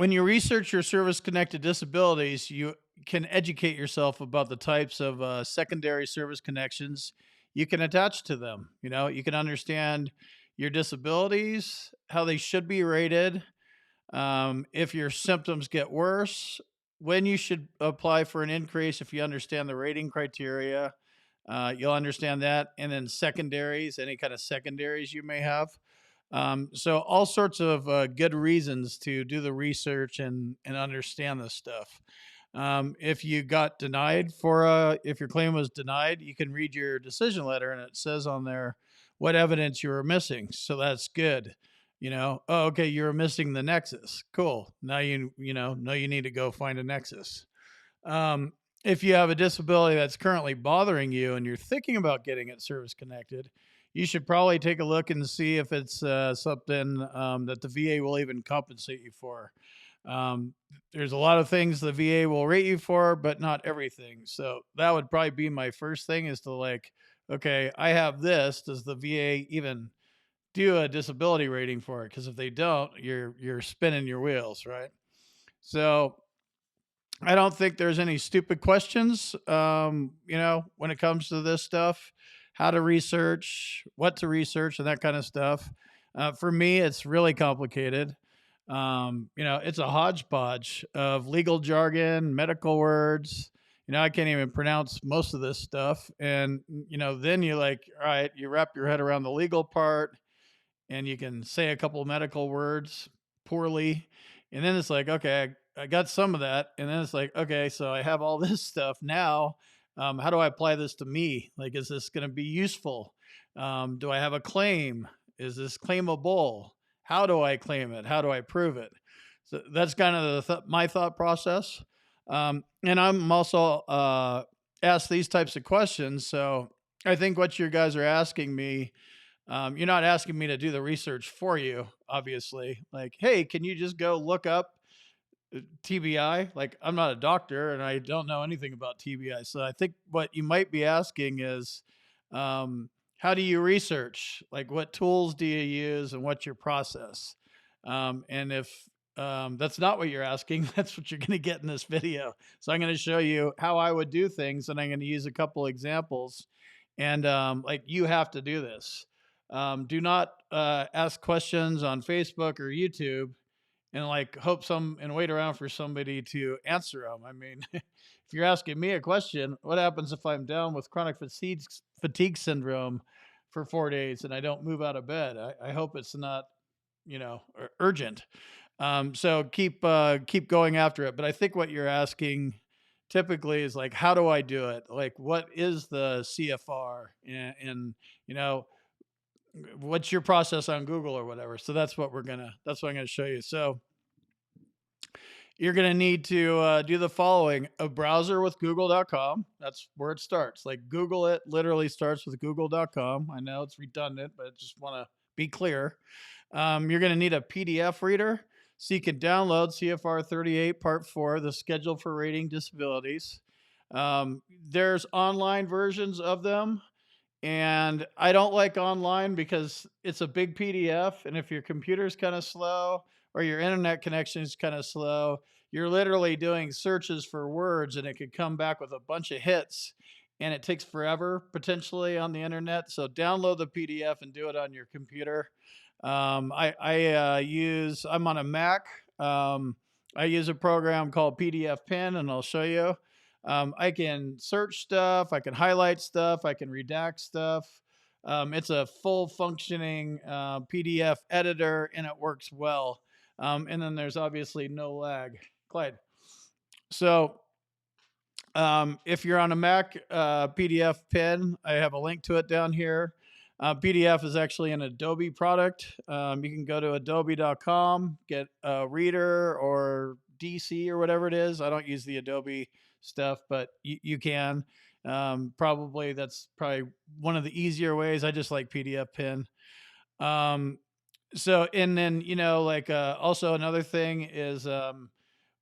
When you research your service-connected disabilities, you can educate yourself about the types of secondary service connections you can attach to them. You can understand your disabilities, how they should be rated, if your symptoms get worse, when you should apply for an increase. If you understand the rating criteria, you'll understand that. And then secondaries, any kind of secondaries you may have. So all sorts of good reasons to do the research and understand this stuff. If you got denied if your claim was denied, you can read your decision letter and it says on there what evidence you were missing. So that's good. Oh, okay, you were missing the nexus. Cool. Now know you need to go find a nexus. Um, if you have a disability that's currently bothering you and you're thinking about getting it service connected, you should probably take a look and see if it's something that the VA will even compensate you for. Um, there's a lot of things the VA will rate you for, but not everything. So that would probably be my first thing, is to like, okay, I have this. Does the VA even do a disability rating for it? Because if they don't, you're spinning your wheels, right? So I don't think there's any stupid questions, when it comes to this stuff, how to research, what to research, and that kind of stuff. For me, it's really complicated. It's a hodgepodge of legal jargon, medical words. I can't even pronounce most of this stuff. And, then you like, all right, you wrap your head around the legal part and you can say a couple medical words poorly. And then it's like, okay, I got some of that. And then it's like, okay, so I have all this stuff now. How do I apply this to me? Like, is this going to be useful? Do I have a claim? Is this claimable? How do I claim it? How do I prove it? So that's kind of my thought process. And I'm also asked these types of questions. So I think what you guys are asking me, you're not asking me to do the research for you, obviously. Like, hey, can you just go look up TBI? Like, I'm not a doctor and I don't know anything about TBI. So I think what you might be asking is, how do you research? Like, what tools do you use and what's your process? And if that's not what you're asking, that's what you're going to get in this video. So I'm going to show you how I would do things, and I'm going to use a couple examples. And like, you have to do this. Do not ask questions on Facebook or YouTube and like and wait around for somebody to answer them. I mean, if you're asking me a question, what happens if I'm down with chronic fatigue syndrome for 4 days and I don't move out of bed? I hope it's not, urgent. So keep going after it. But I think what you're asking typically is like, how do I do it? Like, what is the CFR? And what's your process on Google or whatever? So that's what I'm gonna show you. So you're gonna need to do the following: a browser with google.com. That's where it starts. Like, Google it literally starts with google.com. I know it's redundant, but I just want to be clear. You're gonna need a PDF reader so you can download CFR 38 Part 4, the Schedule for Rating Disabilities. There's online versions of them. And I don't like online because it's a big PDF. And if your computer's kind of slow or your internet connection is kind of slow, you're literally doing searches for words and it could come back with a bunch of hits. And it takes forever potentially on the internet. So download the PDF and do it on your computer. I'm on a Mac. I use a program called PDF Pen, and I'll show you. I can search stuff, I can highlight stuff, I can redact stuff. It's a full functioning PDF editor and it works well. And then there's obviously no lag. Clyde. So if you're on a Mac, PDF Pen, I have a link to it down here. PDF is actually an Adobe product. You can go to adobe.com, get a reader or DC or whatever it is. I don't use the Adobe stuff, but you can. That's probably one of the easier ways. I just like PDF Pen. And then, also another thing is,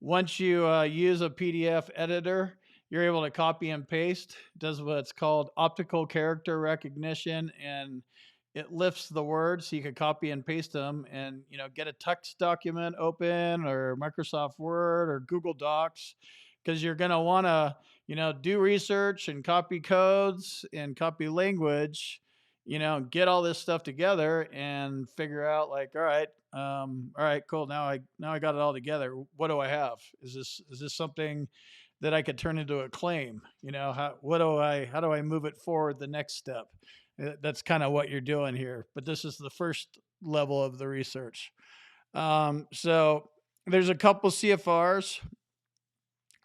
once you use a PDF editor, you're able to copy and paste. It does what's called optical character recognition, and it lifts the words so you can copy and paste them, and get a text document open, or Microsoft Word or Google Docs, because you're going to want to do research and copy codes and copy language, get all this stuff together and figure out, like, all right, cool, now I got it all together. What do I have? Is this something that I could turn into a claim? How do I move it forward the next step? That's kind of what you're doing here. But this is the first level of the research. So there's a couple CFRs,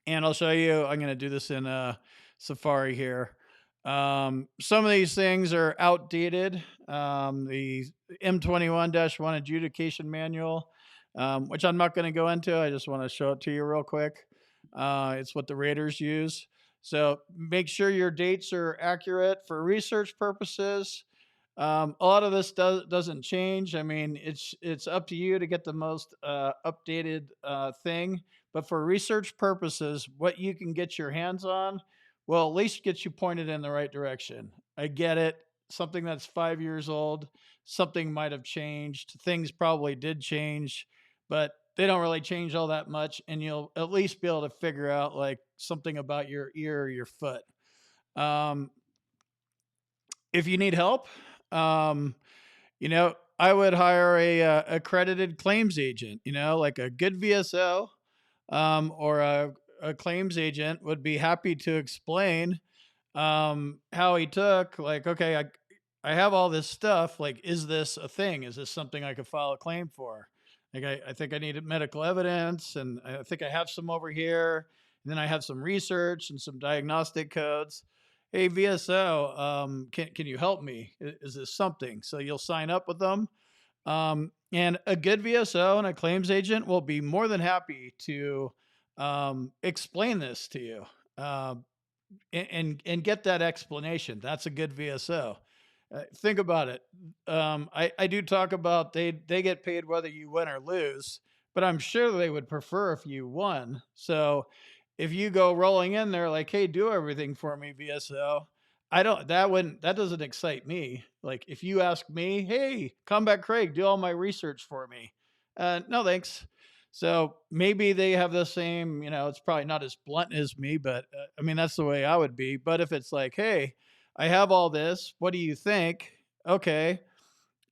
and I'll show you. I'm going to do this in Safari here. Some of these things are outdated. The M21-1 adjudication manual, which I'm not going to go into. I just want to show it to you real quick. It's what the raters use. So make sure your dates are accurate for research purposes. A lot of this doesn't change. I mean, it's up to you to get the most updated thing. But for research purposes, what you can get your hands on will at least get you pointed in the right direction. I get it. Something that's 5 years old, something might have changed. Things probably did change, but they don't really change all that much. And you'll at least be able to figure out, like, something about your ear or your foot. Um, if you need help, um, I would hire a accredited claims agent, like a good VSO, or a claims agent would be happy to explain how he took, like, okay, I have all this stuff. Like, is this a thing? Is this something I could file a claim for? Like, I think I need medical evidence, and I think I have some over here. And then I have some research and some diagnostic codes. Hey, VSO, can you help me? Is this something? So you'll sign up with them. And a good VSO and a claims agent will be more than happy to explain this to you. And get that explanation. That's a good VSO. Think about it. I do talk about they get paid whether you win or lose, but I'm sure they would prefer if you won. So if you go rolling in there like, hey, do everything for me, VSO. That doesn't excite me. Like, if you ask me, hey, Combat Craig, do all my research for me. No, thanks. So maybe they have the same, it's probably not as blunt as me, but I mean, that's the way I would be. But if it's like, hey, I have all this, what do you think? Okay,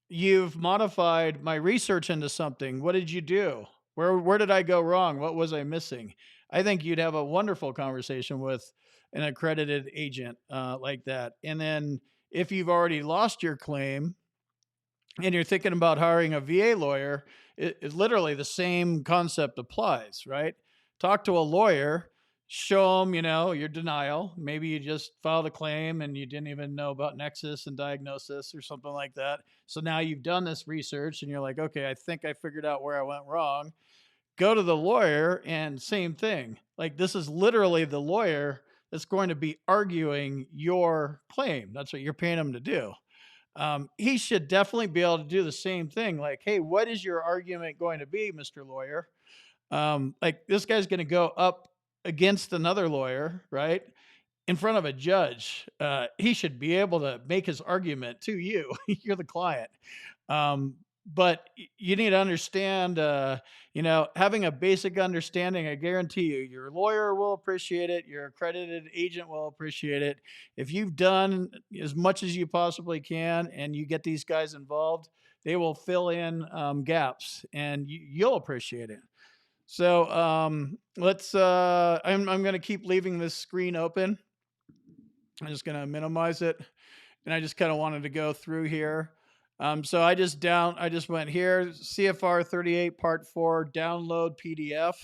you've modified my research into something. What did you do? Where did I go wrong? What was I missing? I think you'd have a wonderful conversation with an accredited agent like that. And then if you've already lost your claim, and you're thinking about hiring a VA lawyer, it literally the same concept applies, right? Talk to a lawyer, show them, your denial. Maybe you just filed a claim and you didn't even know about nexus and diagnosis or something like that. So now you've done this research and you're like, okay, I think I figured out where I went wrong. Go to the lawyer and same thing. Like, this is literally the lawyer that's going to be arguing your claim. That's what you're paying them to do. He should definitely be able to do the same thing. Like, hey, what is your argument going to be, Mr. Lawyer? Like, this guy's going to go up against another lawyer, right? In front of a judge. He should be able to make his argument to you. You're the client. Um, but you need to understand, having a basic understanding. I guarantee you, your lawyer will appreciate it. Your accredited agent will appreciate it. If you've done as much as you possibly can and you get these guys involved, they will fill in gaps, and you'll appreciate it. So I'm going to keep leaving this screen open. I'm just going to minimize it. And I just kind of wanted to go through here. So I just went here, CFR 38 Part 4, download PDF.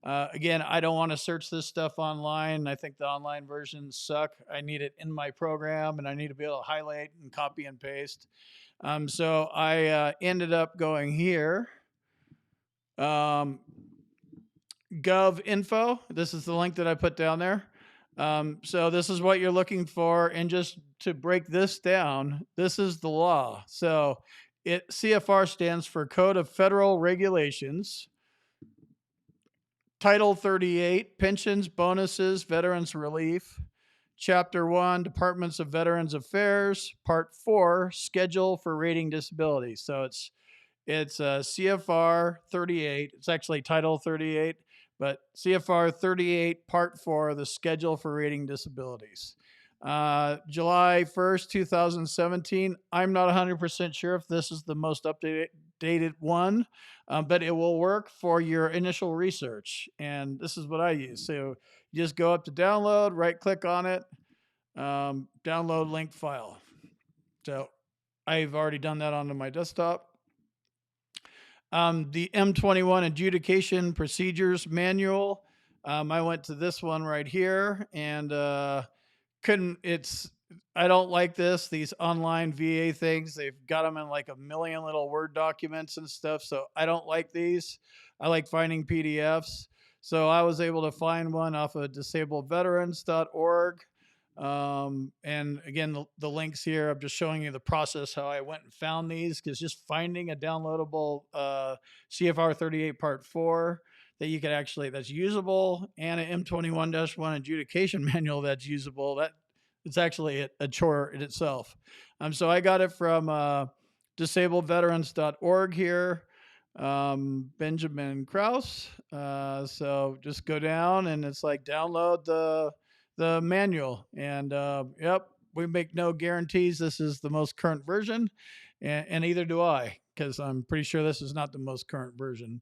Again, I don't want to search this stuff online. I think the online versions suck. I need it in my program, and I need to be able to highlight and copy and paste. So I ended up going here. Gov info. This is the link that I put down there. So this is what you're looking for. And just to break this down, this is the law. So CFR stands for Code of Federal Regulations. Title 38, pensions, bonuses, veterans relief. Chapter 1, Departments of Veterans Affairs. Part 4, Schedule for Rating Disabilities. So it's CFR 38. It's actually Title 38, but CFR 38, Part 4, the Schedule for Rating Disabilities. July 1st, 2017. I'm not 100% sure if this is the most updated one, but it will work for your initial research. And this is what I use. So you just go up to download, right click on it, download link file. So I've already done that onto my desktop. The M21 Adjudication Procedures Manual. I went to this one right here and couldn't, it's, I don't like these online VA things. They've got them in like a million little Word documents and stuff. So I don't like these. I like finding PDFs. So I was able to find one off of disabledveterans.org. And again, the links here, I'm just showing you the process, how I went and found these, because just finding a downloadable CFR 38 Part 4 that you could actually, that's usable, and an M21-1 adjudication manual that's usable, that it's actually a chore in itself. So I got it from disabledveterans.org here, Benjamin Krause. So just go down and it's like download the manual, and yep, we make no guarantees this is the most current version, and either do I, because I'm pretty sure this is not the most current version.